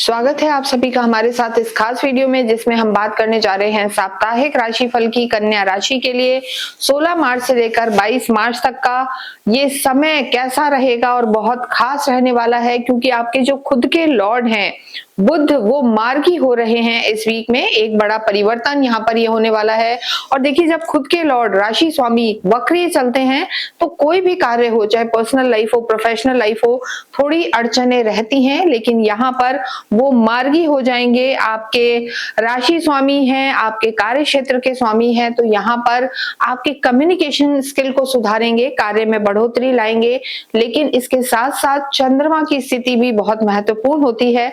स्वागत है आप सभी का हमारे साथ इस खास वीडियो में, जिसमें हम बात करने जा रहे हैं साप्ताहिक राशिफल की कन्या राशि के लिए 16 मार्च से लेकर 22 मार्च तक का ये समय कैसा रहेगा और बहुत खास रहने वाला है, क्योंकि आपके जो खुद के लॉर्ड हैं बुध वो मार्गी हो रहे हैं। इस वीक में एक बड़ा परिवर्तन यहाँ पर ये होने वाला है। और देखिए, जब खुद के लॉर्ड राशि स्वामी वक्री चलते हैं तो कोई भी कार्य हो, चाहे पर्सनल लाइफ हो प्रोफेशनल लाइफ हो, थोड़ी अड़चने रहती हैं, लेकिन यहाँ पर वो मार्गी हो जाएंगे। आपके राशि स्वामी हैं, आपके कार्य क्षेत्र के स्वामी हैं, तो यहाँ पर आपके कम्युनिकेशन स्किल को सुधारेंगे, कार्य में बढ़ोतरी लाएंगे। लेकिन इसके साथ साथ चंद्रमा की स्थिति भी बहुत महत्वपूर्ण होती है।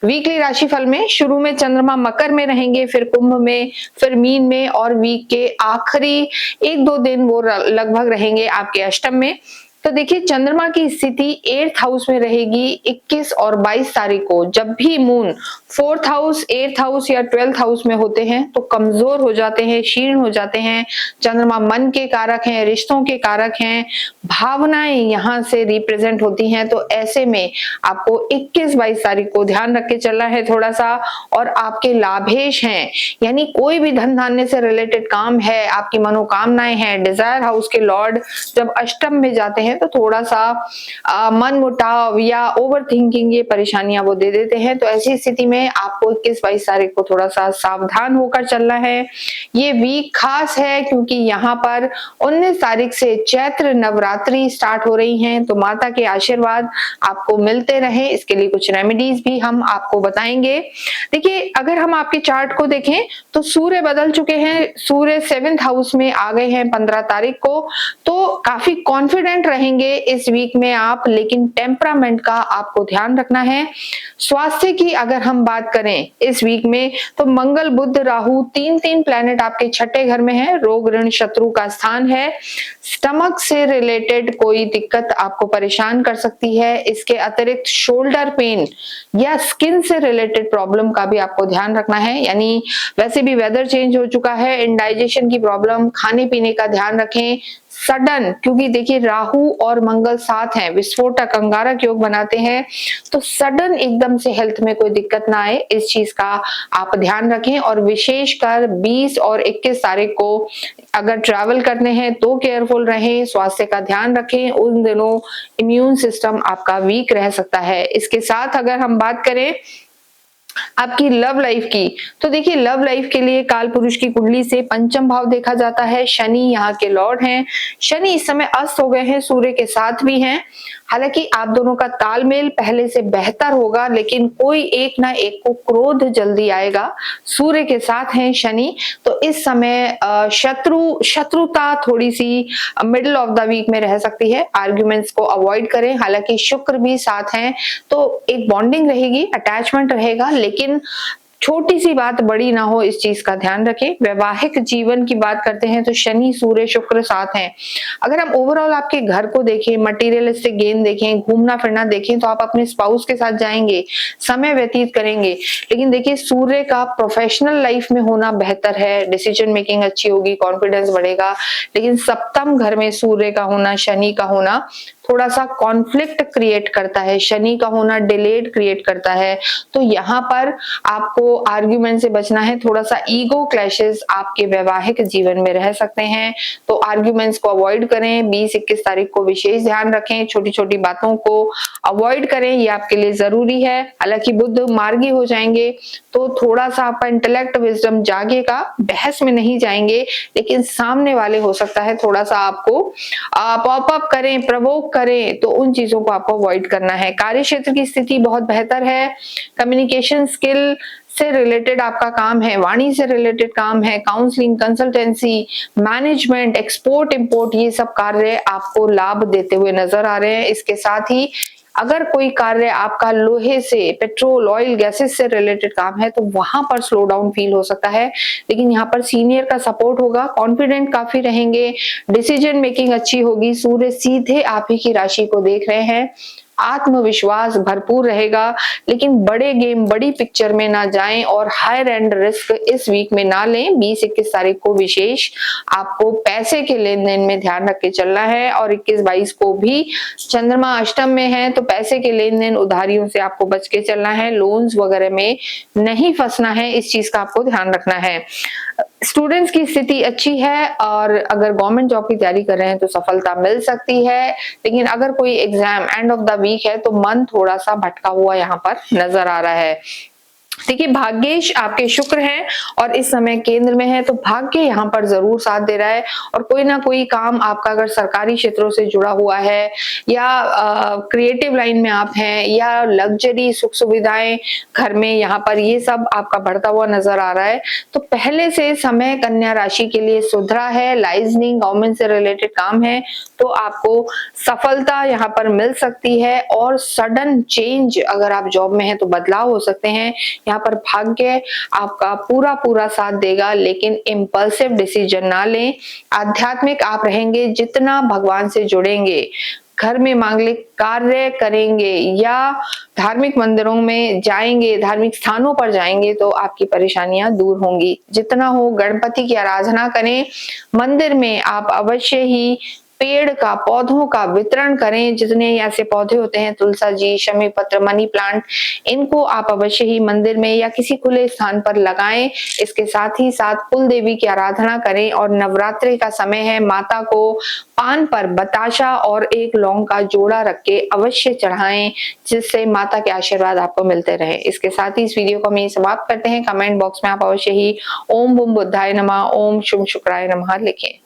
वीकली राशिफल में शुरू में चंद्रमा मकर में रहेंगे, फिर कुंभ में, फिर मीन में, और वीक के आखिरी 1-2 दिन वो लगभग रहेंगे आपके अष्टम में। तो देखिए, चंद्रमा की स्थिति 8th हाउस में रहेगी 21 और 22 तारीख को। जब भी moon 4th house, 8th house या 12th हाउस में होते हैं तो कमजोर हो जाते हैं, क्षीण हो जाते हैं। चंद्रमा मन के कारक हैं, रिश्तों के कारक हैं, भावनाएं यहाँ से रिप्रेजेंट होती हैं। तो ऐसे में आपको 21-22 तारीख को ध्यान रख के चलना है थोड़ा सा। और आपके लाभेश हैं, यानी कोई भी धन धान्य से रिलेटेड काम है, आपकी मनोकामनाएं हैं, डिजायर हाउस के लॉर्ड जब अष्टम में जाते हैं तो थोड़ा सा मन मुटाव या ओवर थिंकिंग, ये परेशानियां वो दे देते हैं। तो ऐसी स्थिति में आपको 21-22 तारीख को थोड़ा सा सावधान होकर चलना है। ये वीक खास है क्योंकि यहाँ पर 19 तारीख से चैत्र नवरात्रि स्टार्ट हो रही हैं, तो माता के आशीर्वाद आपको मिलते रहे, इसके लिए कुछ रेमेडीज भी हम आपको बताएंगे। देखिए, अगर हम आपके चार्ट को देखें तो सूर्य बदल चुके हैं, सूर्य 7th हाउस में आ गए हैं 15 तारीख को। तो काफी कॉन्फिडेंट रहेंगे इस वीक में आप, लेकिन टेम्परामेंट का आपको ध्यान रखना है। स्वास्थ्य की अगर हम बात करें इस वीक में, तो मंगल बुध राहु 3 प्लैनेट आपके छठे घर में है, रोग ऋण शत्रु का स्थान है। स्टमक से रिलेटेड कोई दिक्कत आपको परेशान कर सकती है। इसके अतिरिक्त शोल्डर पेन या स्किन से रिलेटेड प्रॉब्लम का भी आपको ध्यान रखना है, यानी वैसे भी वेदर चेंज हो चुका है, इंडाइजेशन की प्रॉब्लम, खाने पीने का ध्यान रखें। सडन, क्योंकि देखिए राहु और मंगल साथ हैं, विस्फोटक अंगारक योग बनाते हैं, तो सडन एकदम से हेल्थ में कोई दिक्कत ना आए, इस चीज का आप ध्यान रखें। और विशेषकर 20 और 21 तारीख को अगर ट्रैवल करने हैं तो केयरफुल रहें, स्वास्थ्य का ध्यान रखें। उन दिनों इम्यून सिस्टम आपका वीक रह सकता है। इसके साथ अगर हम बात करें आपकी लव लाइफ की, तो देखिए लव लाइफ के लिए काल पुरुष की कुंडली से पंचम भाव देखा जाता है। शनि यहाँ के लॉर्ड हैं, शनि इस समय अस्त हो गए हैं, सूर्य के साथ भी हैं। हालांकि आप दोनों का तालमेल पहले से बेहतर होगा, लेकिन कोई एक ना एक को क्रोध जल्दी आएगा। सूर्य के साथ हैं शनि, तो इस समय शत्रुता थोड़ी सी मिडिल ऑफ द वीक में रह सकती है। आर्ग्यूमेंट्स को अवॉइड करें। हालांकि शुक्र भी साथ हैं तो एक बॉन्डिंग रहेगी, अटैचमेंट रहेगा, लेकिन छोटी सी बात बड़ी ना हो, इस चीज का ध्यान रखें। वैवाहिक जीवन की बात करते हैं तो शनि सूर्य शुक्र साथ हैं। अगर हम ओवरऑल आपके घर को देखें, मटेरियलिस्टिक गेन देखें, घूमना फिरना देखें, तो आप अपने स्पाउस के साथ जाएंगे, समय व्यतीत करेंगे। लेकिन देखिए, सूर्य का प्रोफेशनल लाइफ में होना बेहतर है, डिसीजन मेकिंग अच्छी होगी, कॉन्फिडेंस बढ़ेगा। लेकिन सप्तम घर में सूर्य का होना, शनि का होना थोड़ा सा कॉन्फ्लिक्ट क्रिएट करता है, शनि का होना डिलेड क्रिएट करता है। तो यहाँ पर आपको आर्ग्यूमेंट से बचना है, थोड़ा सा ईगो क्लैशेस आपके वैवाहिक जीवन में रह सकते हैं, तो आर्ग्यूमेंट्स को अवॉइड करें। 20-21 तारीख को विशेष ध्यान रखें, छोटी छोटी बातों को अवॉइड करें, ये आपके लिए जरूरी है। हालांकि बुध मार्गी हो जाएंगे तो थोड़ा सा आपका इंटेलेक्ट विजडम जागेगा, बहस में नहीं जाएंगे, लेकिन सामने वाले हो सकता है थोड़ा सा आपको पॉप अप करें, प्रवोक करें, तो उन चीजों को आपको अवॉइड करना है। कार्य क्षेत्र की स्थिति बहुत बेहतर है, कम्युनिकेशन स्किल से रिलेटेड आपका काम है, वाणी से रिलेटेड काम है, counselling, consultancy, management, export import, ये सब कार्य आपको लाभ देते हुए नजर आ रहे हैं। इसके साथ ही अगर कोई कार्य आपका लोहे से, पेट्रोल, ऑयल, गैसेस से रिलेटेड काम है तो वहां पर स्लो डाउन फील हो सकता है, लेकिन यहाँ पर सीनियर का सपोर्ट होगा, कॉन्फिडेंट काफी रहेंगे, डिसीजन मेकिंग अच्छी होगी। सूर्य सीधे आप ही की राशि को देख रहे हैं, आत्मविश्वास भरपूर रहेगा। लेकिन बड़े गेम, बड़ी पिक्चर में ना जाएं और हायर एंड रिस्क इस वीक में ना लें। 20-21 तारीख को विशेष आपको पैसे के लेन देन में ध्यान रख के चलना है और 21-22 को भी चंद्रमा अष्टम में है, तो पैसे के लेन देन, उधारियों से आपको बच के चलना है। लोन्स वगैरह में नहीं फंसना है, इस चीज का आपको ध्यान रखना है। स्टूडेंट्स की स्थिति अच्छी है और अगर गवर्नमेंट जॉब की तैयारी कर रहे हैं तो सफलता मिल सकती है। लेकिन अगर कोई exam end of the week है तो मन थोड़ा सा भटका हुआ यहाँ पर नजर आ रहा है। देखिए, भाग्येश आपके शुक्र हैं और इस समय केंद्र में है, तो भाग्य यहाँ पर जरूर साथ दे रहा है और कोई ना कोई काम आपका अगर सरकारी क्षेत्रों से जुड़ा हुआ है या क्रिएटिव लाइन में आप हैं या लग्जरी सुख सुविधाएं घर में, यहाँ पर ये सब आपका बढ़ता हुआ नजर आ रहा है। तो पहले से समय कन्या राशि के लिए सुधरा है। लाइजनिंग, गवर्नमेंट से रिलेटेड काम है तो आपको सफलता यहाँ पर मिल सकती है और सडन चेंज, अगर आप जॉब में हैं तो बदलाव हो सकते हैं। यहाँ पर भाग्य आपका पूरा पूरा साथ देगा, लेकिन इम्पल्सिव डिसीजन ना लें। आध्यात्मिक आप रहेंगे, जितना भगवान से जुड़ेंगे, घर में मांगलिक कार्य करेंगे या धार्मिक मंदिरों में जाएंगे, धार्मिक स्थानों पर जाएंगे तो आपकी परेशानियां दूर होंगी। जितना हो गणपति की आराधना करें। मंदिर में आप अवश्य ही पेड़ का, पौधों का वितरण करें। जितने ऐसे पौधे होते हैं, तुलसा जी, शमी पत्र, मनी प्लांट, इनको आप अवश्य ही मंदिर में या किसी खुले स्थान पर लगाएं। इसके साथ ही साथ कुल देवी की आराधना करें और नवरात्रि का समय है, माता को पान पर बताशा और एक लौंग का जोड़ा रख के अवश्य चढ़ाएं, जिससे माता के आशीर्वाद आपको मिलते रहे। इसके साथ ही इस वीडियो को हम यहीं समाप्त करते हैं। कमेंट बॉक्स में आप अवश्य ही ओम बम बुद्धाय नमः, ओम शुभ शुक्राय नमः लिखें।